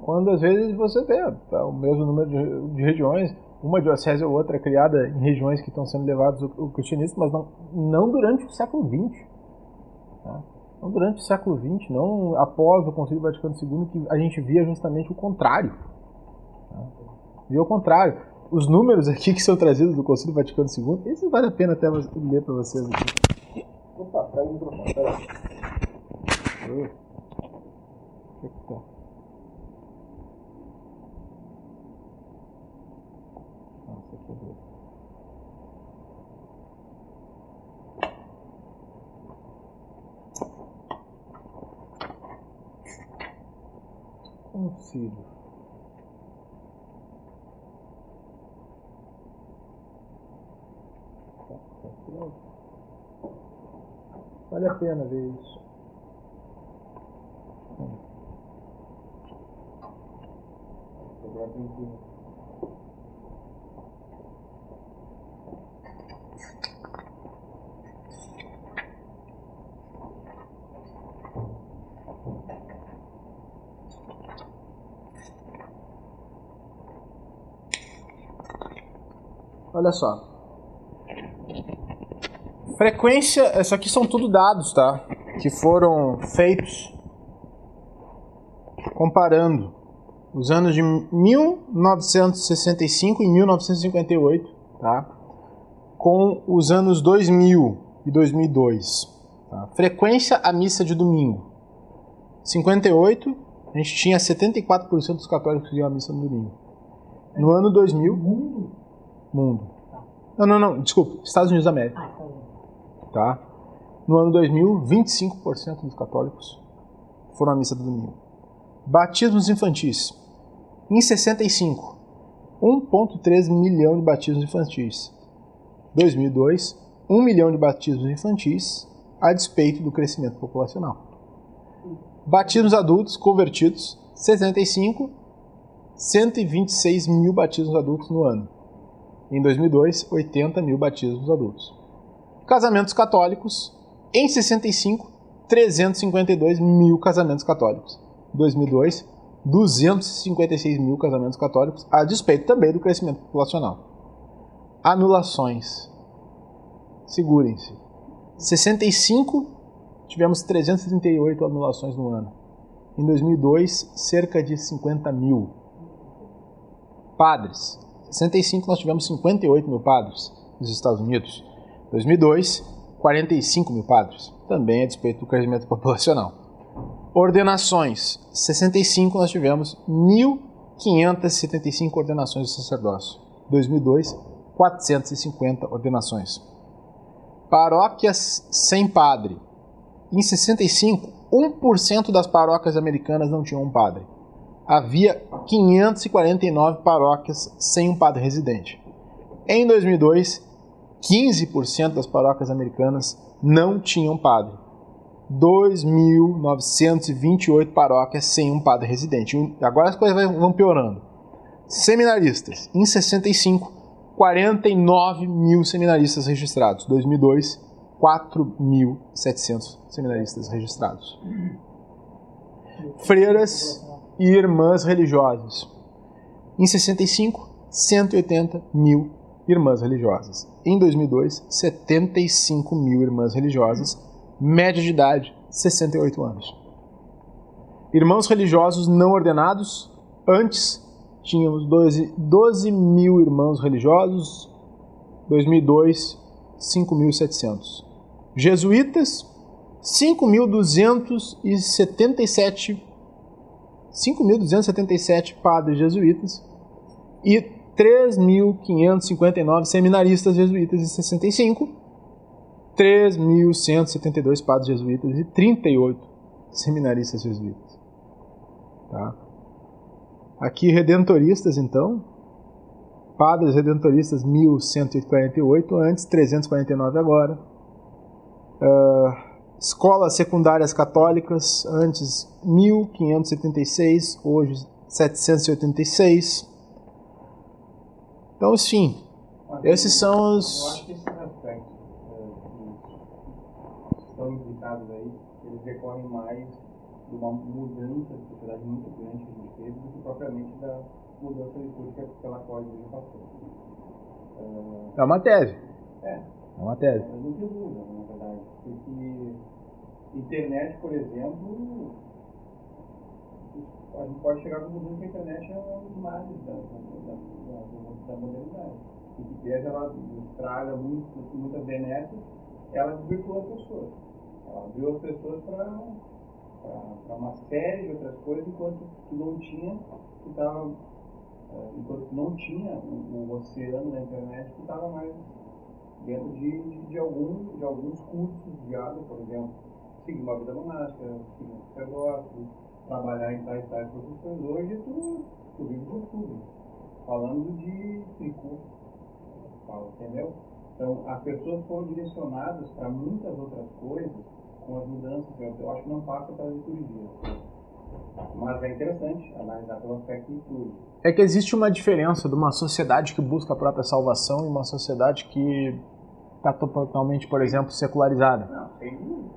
Quando às vezes você vê o mesmo número de regiões, uma diocese ou outra é criada em regiões que estão sendo levadas ao cristianismo, mas não durante o século XX. Tá? Não durante o século XX, não após o Concílio Vaticano II, que a gente via justamente o contrário. Tá? Via o contrário. Os números aqui que são trazidos do Concílio Vaticano II, isso vale a pena até ler para vocês aqui. Opa, pega o microfone, peraí. O que tá? Nossa, que doido. Concílio. Vale a pena ver isso. Olha só. Frequência, isso aqui são tudo dados, tá? Que foram feitos comparando os anos de 1965 e 1958, tá? Com os anos 2000 e 2002. Tá? Frequência à missa de domingo. 58, a gente tinha 74% dos católicos que iam à missa no domingo. No ano 2000... Mundo. Não, desculpa, Estados Unidos da América. Tá? No ano 2000, 25% dos católicos foram à missa do domingo. Batismos infantis. Em 65, 1,3 milhão de batismos infantis. 2002, 1 milhão de batismos infantis, a despeito do crescimento populacional. Batismos adultos convertidos, 65, 126 mil batismos adultos no ano. Em 2002, 80 mil batismos adultos. Casamentos católicos, em 65, 352 mil casamentos católicos. 2002, 256 mil casamentos católicos, a despeito também do crescimento populacional. Anulações. Segurem-se. 65, tivemos 338 anulações no ano. Em 2002, cerca de 50 mil. Padres. 65, nós tivemos 58 mil padres nos Estados Unidos. 2002, 45 mil padres, também a despeito do crescimento populacional. Ordenações. 65, nós tivemos 1.575 ordenações de sacerdócio. 2002, 450 ordenações. Paróquias sem padre. Em 65, 1% das paróquias americanas não tinham um padre. Havia 549 paróquias sem um padre residente. Em 2002, 15% das paróquias americanas não tinham padre. 2.928 paróquias sem um padre residente. Agora as coisas vão piorando. Seminaristas. Em 65, 49 mil seminaristas registrados. 2002, 4.700 seminaristas registrados. Freiras e irmãs religiosas. Em 65, 180 mil irmãs religiosas. Em 2002, 75 mil irmãs religiosas, média de idade, 68 anos. Irmãos religiosos não ordenados, antes tínhamos 12 mil irmãos religiosos, 2002, 5.700. Jesuítas, 5.277 padres jesuítas e 3.559 seminaristas jesuítas em 65, 3.172 padres jesuítas e 38 seminaristas jesuítas. Tá? Aqui redentoristas, então, padres redentoristas 1.148 antes, 349 agora. Escolas secundárias católicas, antes 1.576, hoje 786. Então, enfim, esses são os... Eu acho que esses aspectos que estão indicados aí, eles decorrem mais de uma mudança de sociedade muito grande que a gente teve do que propriamente da mudança litúrgica pela qual a gente passou. É uma tese. É uma tese. Eu não tenho dúvida, na verdade, porque internet, por exemplo, a gente pode chegar à conclusão que a internet é um dos males da modernidade. E que pese ela traga muitas benesses, ela desvirtua as pessoas. Ela abriu as pessoas para uma série de outras coisas, enquanto não tinha o oceano da internet, que estava mais dentro de alguns cursos guiados, por exemplo, seguir uma vida monástica, seguir um sacerdócio, trabalhar em tais profissões. Hoje tu vive de YouTube, falando de tricô, entendeu? Então as pessoas foram direcionadas para muitas outras coisas com as mudanças. Eu acho que não passa pela liturgia, mas é interessante analisar pelo aspecto litúrgico. É que existe uma diferença de uma sociedade que busca a própria salvação e uma sociedade que está totalmente, por exemplo, secularizada. Não, sem dúvida.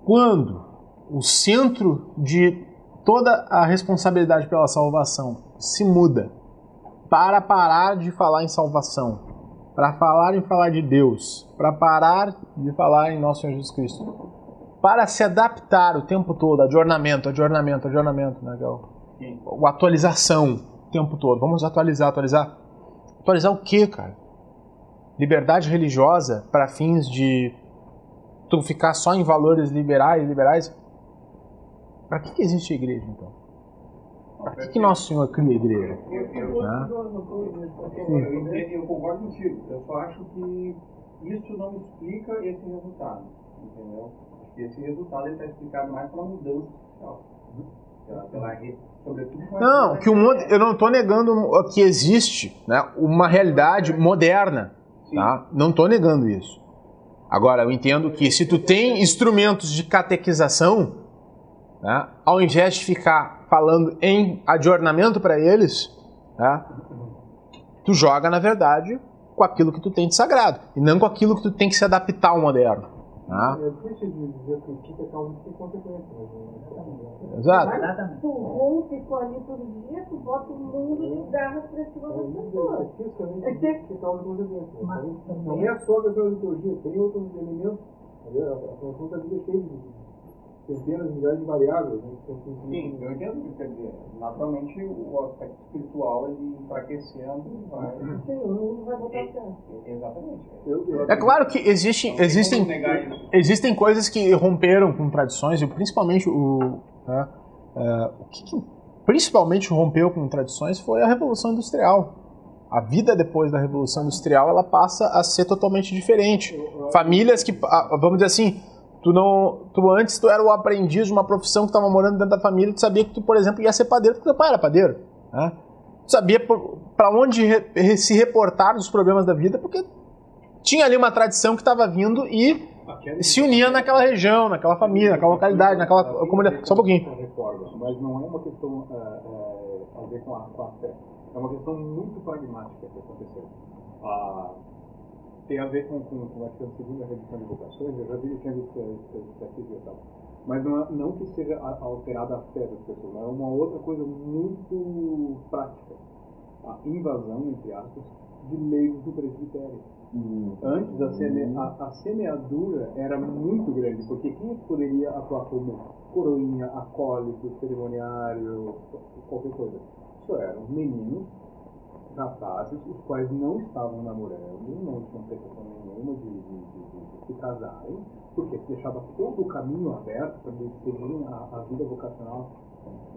Quando o centro de toda a responsabilidade pela salvação se muda para parar de falar em salvação, para falar de Deus, para parar de falar em nosso Senhor Jesus Cristo, para se adaptar o tempo todo, adornamento, né, Gal? A atualização o tempo todo. Vamos atualizar. Atualizar o quê, cara? Liberdade religiosa para fins de tu ficar só em valores liberais? Para que existe a igreja, então? Para que Nosso Senhor cria a igreja? Eu concordo contigo. Eu só acho que isso não explica esse resultado, entendeu? Acho que esse resultado está explicado mais pela mudança social. Não, que o mundo, eu não estou negando que existe, né, uma realidade moderna, tá? Não estou negando isso. Agora, eu entendo que se tu tem instrumentos de catequização, né, ao invés de ficar falando em adornamento para eles, né, tu joga, na verdade, com aquilo que tu tem de sagrado, e não com aquilo que tu tem que se adaptar ao moderno. Tá? É difícil de dizer que o que é causa tem consequência. Exato. Tu rompe com ali todo dia, tu bota um mundo de garras pra cima das pessoas. Que causa consequência. Não é só a questão da liturgia, tem outros elementos. A consulta ali é cheia de centenas, milhares de variáveis. Sim, eu entendo o que quer dizer. Naturalmente, o aspecto espiritual, ele enfraquecendo, vai... Sim, o mundo vai botar certo. Exatamente. É claro que existem coisas que romperam com tradições, e principalmente o que principalmente rompeu com tradições foi a Revolução Industrial. A vida depois da Revolução Industrial, ela passa a ser totalmente diferente. Famílias que, vamos dizer assim, antes tu era o aprendiz de uma profissão que estava morando dentro da família, tu sabia que tu, por exemplo, ia ser padeiro porque teu pai era padeiro. Né? Tu sabia para onde se reportar nos problemas da vida, porque tinha ali uma tradição que estava vindo e se unia naquela região, naquela família, naquela localidade, naquela comunidade. Só um pouquinho. Mas não é uma questão a ver com a fé. É uma questão muito pragmática que aconteceu. Tem a ver com a segunda redução de vocações. Eu tinha visto isso aqui e tal. Mas não que seja alterada a fé das pessoas, é uma outra coisa muito prática. A invasão, entre aspas, de leigos do presbitério. Antes, a semeadura era muito grande, porque quem poderia atuar como coroinha, acólito, cerimoniário, qualquer coisa? Isso eram meninos, rapazes, os quais não estavam namorando, não tinham pretensão nenhuma de se casarem, porque se deixava todo o caminho aberto para eles seguirem a vida vocacional,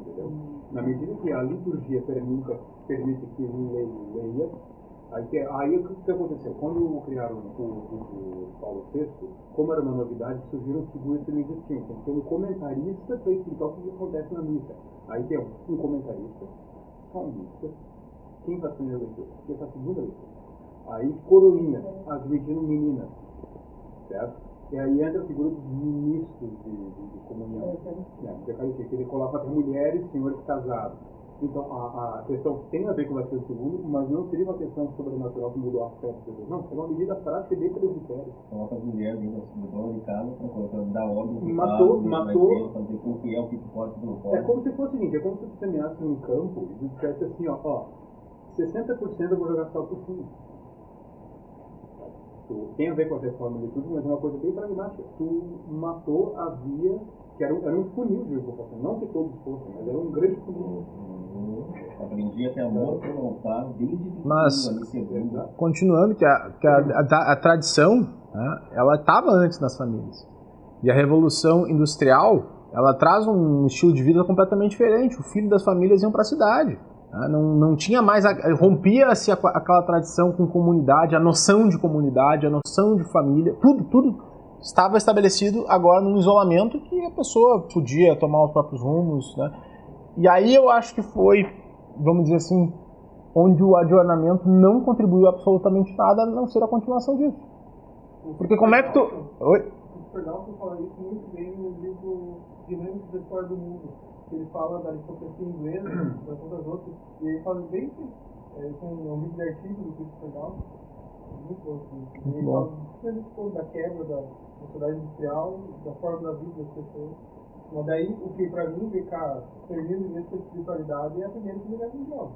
entendeu? Na medida que a liturgia permite que um leigo leia, aí o que aconteceu? Quando criaram o Paulo VI, como era uma novidade, surgiram figuras que não existiam. Tem um comentarista para explicar o que acontece na missa. Aí tem um comentarista, salmista, quem faz a primeira leitura? Quem faz a segunda leitura? Aí coroinhas, admitindo meninas, certo? E aí entra a figura dos ministros de comunhão, que ele coloca para mulheres e senhores casados. Então, a questão tem a ver com o Vaticano II, mas não seria uma questão sobrenatural que mudou a fé das pessoas. Não, é uma medida prática de presbitério. Coloca as mulheres do dono de casa para dar ordem. Matou. Fazer com que é o que pode não pode. É como se fosse o seguinte, é como se você semeasse num campo e dissesse assim, ó, 60% eu vou jogar só por cima. Tem a ver com a reforma de tudo, mas é uma coisa bem pragmática. Tu matou a via, que era um funil de ocupação. Não que todos fossem, mas era um grande funil. Aprendi a ter amor pelo altar desde pequeno. Mas, continuando, que a tradição, né, ela estava antes nas famílias. E a Revolução Industrial, ela traz um estilo de vida completamente diferente. O filho das famílias iam para a cidade. Não tinha mais, rompia-se aquela tradição com comunidade, a noção de comunidade, a noção de família, tudo estava estabelecido agora num isolamento que a pessoa podia tomar os próprios rumos, né? E aí eu acho que foi, vamos dizer assim, onde o adornamento não contribuiu absolutamente nada, a não ser a continuação disso. Porque como é que tu... Oi? O Ferdinand fala isso muito bem no livro Dinâmicas da História do Mundo. Ele fala da aristocracia inglesa, das outras outras, e ele fala bem que é um livro de artigo do Christopher Down, muito bom. Ele fala da quebra da sociedade industrial, da forma da vida das pessoas. Mas daí, o que pra mim fica servindo nessa espiritualidade é a primeira comunidade mundial.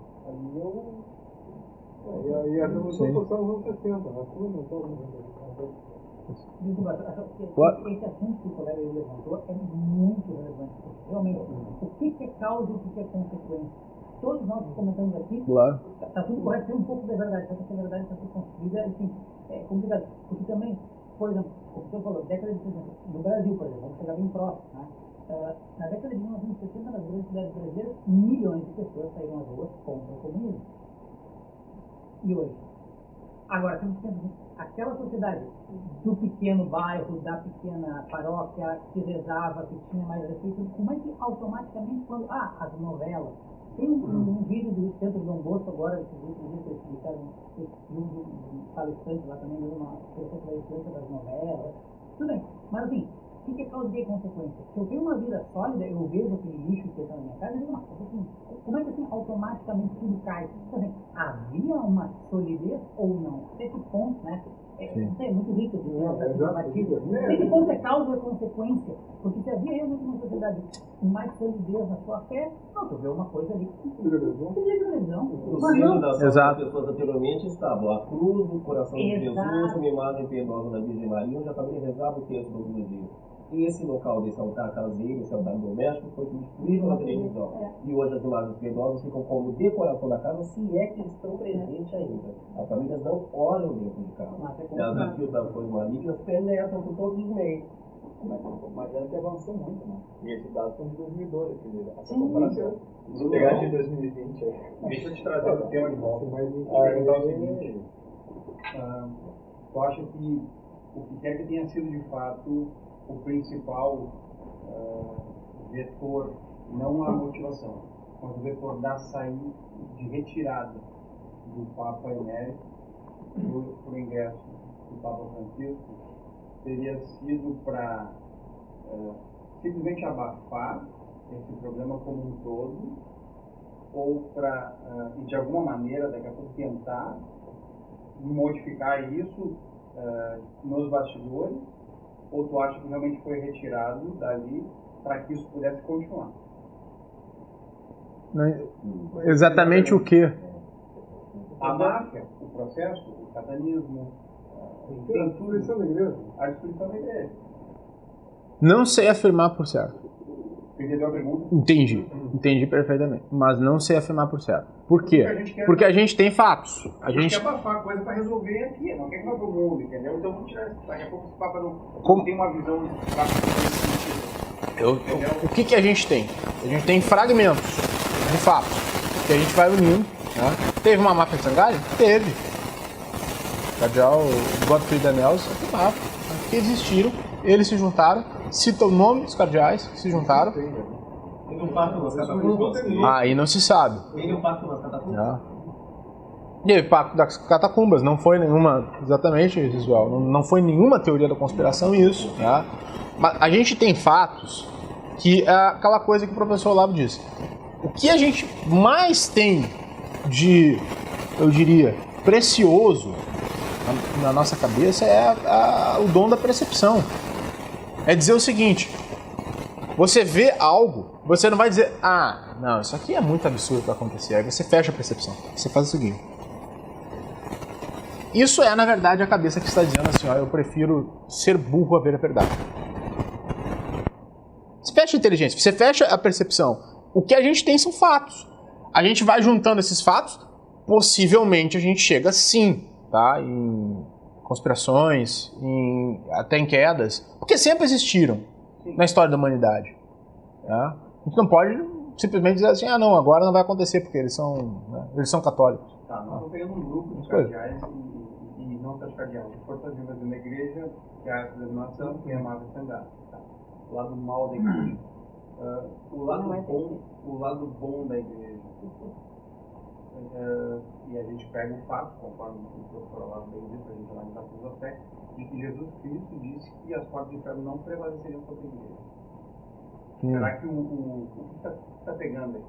Ali a revolução social nos anos 60, a segunda não Desculpa, esse assunto que o colega levantou é muito relevante. Realmente, o que é causa e o que é consequência? Todos nós que comentamos aqui, claro, está tudo correto, tem um pouco de verdade, só que essa verdade está sendo construída, enfim, é complicado. Porque também, por exemplo, o professor falou, década de 60, no Brasil, por exemplo, vamos chegar bem próximo, né? Na década de 1970, nas grandes cidades brasileiras, milhões de pessoas saíram às ruas contra o comunismo. E hoje? Agora, temos que pensar, aquela sociedade do pequeno bairro, da pequena paróquia, que rezava, que tinha mais respeito, como é que automaticamente, quando... as novelas. Tem um vídeo do Centro Dom Bosco agora, que eles explicaram, um palestrante lá também, deu uma interessante da influência das novelas. Tudo bem, mas assim, o que é causa e consequência? Se eu tenho uma vida sólida, eu vejo aquele lixo que está na minha casa, eu digo, assim, como é que assim, automaticamente tudo cai? Então, assim, havia uma solidez ou não? Até que ponto, né? Isso é muito rico de debatido. Até que ponto é causa e consequência? Porque se havia realmente uma sociedade com mais solidez na sua fé, não, tu vê uma coisa ali que tem televisão. No centro das pessoas anteriormente estavam a cruz, o coração de Jesus, uma imagem piedosa da Virgem Maria, onde já também rezava o texto do dia. E esse local desse altar caseiro, esse altar doméstico, foi substituído na televisão. E hoje as imagens piedosas ficam como decoração da casa, se é que estão presentes ainda. As famílias não olham dentro de casa. As infiltrações malignas penetram por todos os meios. Mas ela avançou muito, né? E esses dados são de 2012, essa comparação. Se pegar de 2020, deixa eu te trazer o tema de volta, mas te perguntar o seguinte: tu acha que o que quer que tenha sido de fato o principal vetor, não a motivação, mas o vetor da saída, de retirada do Papa Emérito para o ingresso do Papa Francisco, teria sido para simplesmente abafar esse problema como um todo, ou para, de alguma maneira, daqui a pouco tentar modificar isso nos bastidores, ou tu acha que realmente foi retirado dali para que isso pudesse continuar? Exatamente o quê? A máfia, o processo, o satanismo, a destruição da igreja. A destruição da igreja. Não sei afirmar por certo. Entendeu a pergunta? Entendi perfeitamente. Mas não sei afirmar por certo. Por quê? Porque a gente tem fatos. A gente quer abafar a coisa para resolver aqui, não quer que vá pro mundo, entendeu? Então vamos tirar isso. Daqui a pouco esse Papa não tem uma visão O que a gente tem? A gente tem fragmentos de fatos que a gente vai unindo. Né? Teve uma máfia de Sangalho? Teve. O cardeal Gottfried Danels afirmava que existiram, eles se juntaram, cita o nome dos cardeais que se juntaram. Tem um pacto nas catacumbas. Aí não se sabe. Tem um pacto nas catacumbas. E aí, pacto das catacumbas, não foi nenhuma, exatamente, Visual, não foi nenhuma teoria da conspiração isso. Tá? Mas a gente tem fatos que é aquela coisa que o professor Olavo disse. O que a gente mais tem de, eu diria, precioso na nossa cabeça é o dom da percepção. É dizer o seguinte: você vê algo, você não vai dizer, não, isso aqui é muito absurdo para acontecer. Aí você fecha a percepção. Você faz o seguinte. Isso é, na verdade, a cabeça que está dizendo assim, eu prefiro ser burro a ver a verdade. Você fecha a inteligência, você fecha a percepção. O que a gente tem são fatos. A gente vai juntando esses fatos, possivelmente a gente chega sim, tá? Em conspirações, até em quedas, porque sempre existiram na história da humanidade. Tá? A gente não pode simplesmente dizer assim, não, agora não vai acontecer porque eles são católicos. Tá, nós estamos pegando um grupo de cardeais e não só de cardeais, de forças vivas da igreja, que é a denominação, que é a Máfia Sangalho. Tá? O lado mal da igreja. O lado bom da igreja. E a gente pega o fato, conforme o professor Olavo bem disse, para a gente analisar todos os aspectos, de que Jesus Cristo disse que as portas do inferno não prevaleceriam sobre a igreja. Será que o que está pegando aí?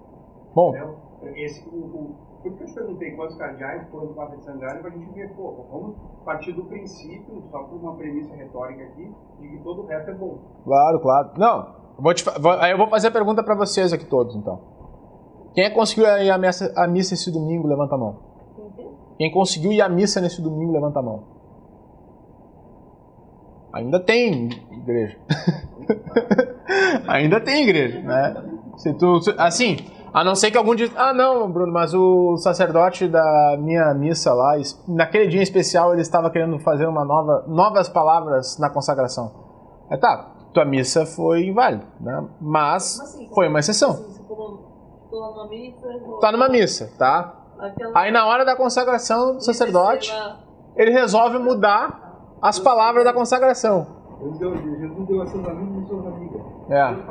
Bom, por isso que eu te perguntei quantos cardeais foram do Papa de Sangalho, para a gente ver, vamos partir do princípio, só por uma premissa retórica aqui, de que todo o resto é bom. Claro. Não, aí eu vou fazer a pergunta para vocês aqui todos, então. Quem conseguiu ir à missa esse domingo, levanta a mão. Quem conseguiu ir à missa nesse domingo, levanta a mão. Ainda tem igreja. Ainda tem igreja, né? Assim, a não ser que algum diz, não, Bruno, mas o sacerdote da minha missa lá, naquele dia em especial, ele estava querendo fazer novas palavras na consagração. Aí tá, tua missa foi inválida, né? Mas foi uma exceção. Assim, tô numa missa... Tá numa missa, tá? Aí na hora da consagração do sacerdote, ele resolve mudar as palavras da consagração. Jesus deu a seus amigos e suas amigas. É. Por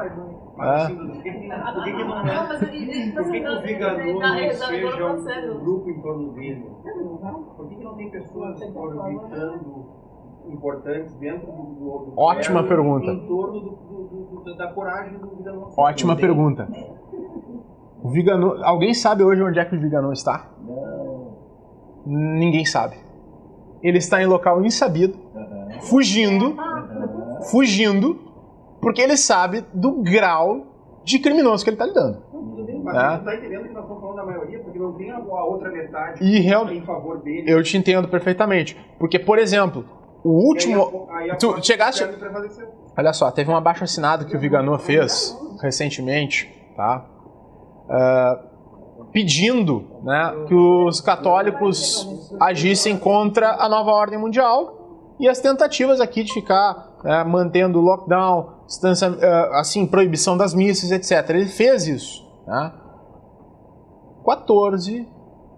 que não é? Por que o Viganô não seja um grupo em torno dele? Por que não tem pessoas orbitando importantes dentro do Ótima pergunta. em torno da coragem do Viganô? Ótima pergunta. O Viganô, alguém sabe hoje onde é que o Viganô está? Não. Ninguém sabe. Ele está em local insabido, fugindo, porque ele sabe do grau de criminoso que ele está lidando. Mas você não está entendendo que nós estamos falando da maioria, porque não tem a outra metade em favor dele. Eu te entendo perfeitamente. Porque, por exemplo, o último... Tu chegaste... Olha só, teve um abaixo-assinado que o Viganô fez recentemente, tá? Pedindo, né, que os católicos agissem contra a nova ordem mundial e as tentativas aqui de ficar mantendo lockdown, assim, proibição das missas, etc. Ele fez isso. Né? 14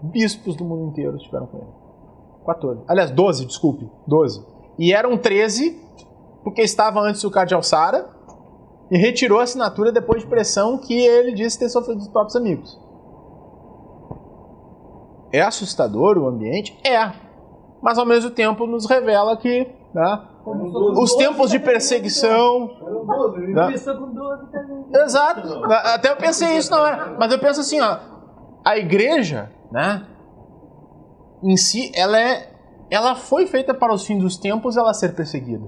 bispos do mundo inteiro estiveram com ele. 14. Aliás, 12, desculpe. 12. E eram 13 porque estava antes o cardeal Sara e retirou a assinatura depois de pressão que ele disse ter sofrido dos próprios amigos. É assustador o ambiente? É. Mas ao mesmo tempo nos revela que, né, os tempos de perseguição... Né? Exato. Até eu pensei isso na hora. Mas eu penso assim, ó, a igreja, né, em si, ela foi feita para os fins dos tempos ela ser perseguida.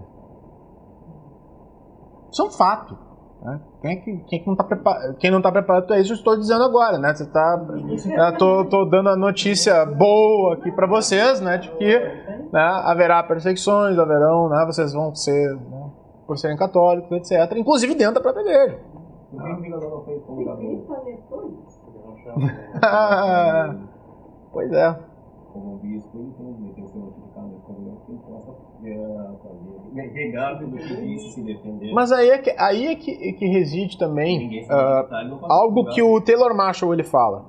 Isso é um fato. Né? Quem não está preparado é isso que eu estou dizendo agora, né? Você tá, tô dando a notícia boa aqui para vocês, né? De que, né, haverá perseguições, haverão, né? Vocês vão ser, né, por serem católicos, etc. Inclusive dentro da própria igreja. Pois é. Como bispo, ele tem que ser notificado nesse momento que ele possa regado do que disse, se defender. Mas aí é que reside também algo que o Taylor Marshall ele fala.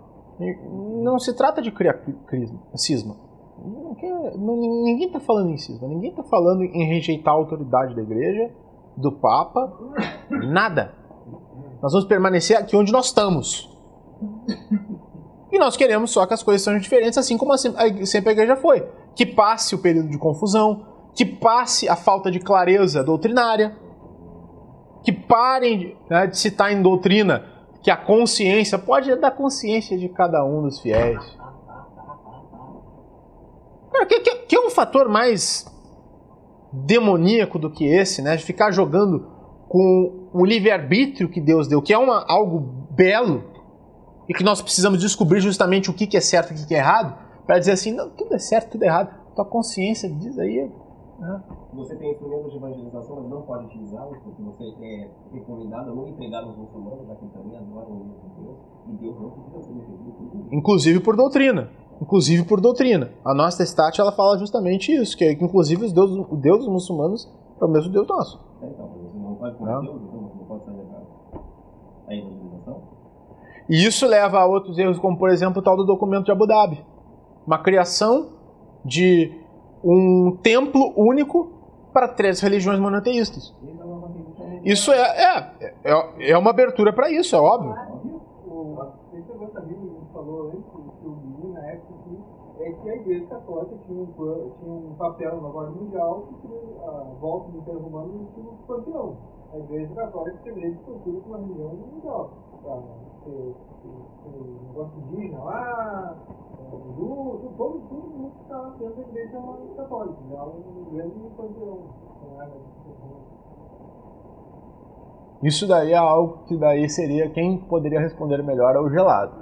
Não se trata de criar cisma. Ninguém está falando em cisma. Ninguém está falando em rejeitar a autoridade da igreja, do Papa, nada. Nós vamos permanecer aqui onde nós estamos. E nós queremos só que as coisas sejam diferentes, assim como sempre a igreja foi. Que passe o período de confusão, que passe a falta de clareza doutrinária, que parem de citar em doutrina que a consciência pode dar consciência de cada um dos fiéis. Cara, que é um fator mais demoníaco do que esse, né? De ficar jogando com o livre-arbítrio que Deus deu, que é algo belo, e que nós precisamos descobrir justamente o que é certo e o que é errado, para dizer assim, não, tudo é certo, tudo é errado. Tua consciência diz aí. Né? Você tem instrumentos de evangelização, mas não pode utilizá-los, porque você é recomendado a não entregar aos muçulmanos, já que também adoram o mesmo Deus, e Deus não precisa ser defendido por tudo. Inclusive por doutrina. A nossa Testate, ela fala justamente isso, que inclusive o Deus dos muçulmanos é o mesmo Deus nosso. Então, você não pode comer Deus, então você não pode sair a evangelização. E isso leva a outros erros, como por exemplo o tal do documento de Abu Dhabi. Uma criação de um templo único para 3 religiões monoteístas. Isso é uma abertura para isso, é óbvio. Esse negócio da Bíblia que a gente falou antes, que eu vi na época aqui, é que a Igreja Católica tinha um papel na ordem mundial que seria a volta do Império Romano tinha um panteão. A Igreja Católica tinha grande estrutura com uma religião mundial. O negócio indígena lá, todo mundo que está dentro da Igreja Católica, já um grande panteão. Isso daí é algo que daí seria quem poderia responder melhor ao gelado.